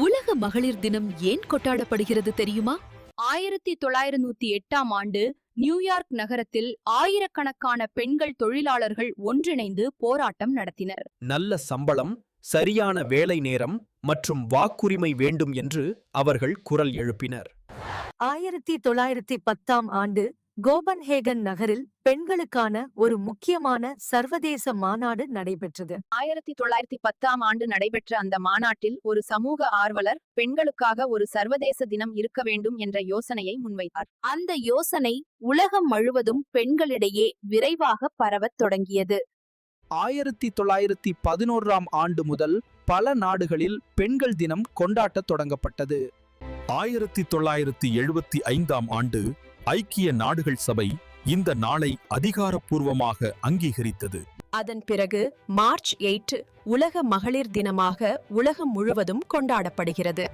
உலக மகளிர் தினம் ஏன் கொண்டாடப்படுகிறது தெரியுமா? 1908ஆம் ஆண்டு நியூயார்க் நகரத்தில் ஆயிரக்கணக்கான பெண்கள் தொழிலாளர்கள் ஒன்றிணைந்து போராட்டம் நடத்தினர். நல்ல சம்பளம், சரியான வேலை நேரம் மற்றும் வாக்குரிமை வேண்டும் என்று அவர்கள் குரல் எழுப்பினர். 1910ஆம் ஆண்டு கோபன்ஹேகன் நகரில் பெண்களுக்கான ஒரு முக்கியமான சர்வதேச மாநாடு நடைபெற்றது. 1910ஆம் ஆண்டு நடைபெற்ற அந்த மாநாட்டில் ஒரு சமூக ஆர்வலர் பெண்களுக்காக ஒரு சர்வதேச தினம் இருக்க வேண்டும் என்ற யோசனையை முன்வைத்தார். அந்த யோசனை உலகம் முழுவதும் பெண்களிடையே விரைவாக பரவத் தொடங்கியது. 1911ஆம் ஆண்டு முதல் பல நாடுகளில் பெண்கள் தினம் கொண்டாடத் தொடங்கப்பட்டது. 1975ஆம் ஆண்டு ஐக்கிய நாடுகள் சபை இந்த நாளை அதிகாரப்பூர்வமாக அங்கீகரித்தது. அதன் பிறகு மார்ச் 8 உலக மகளிர் தினமாக உலகம் முழுவதும் கொண்டாடப்படுகிறது.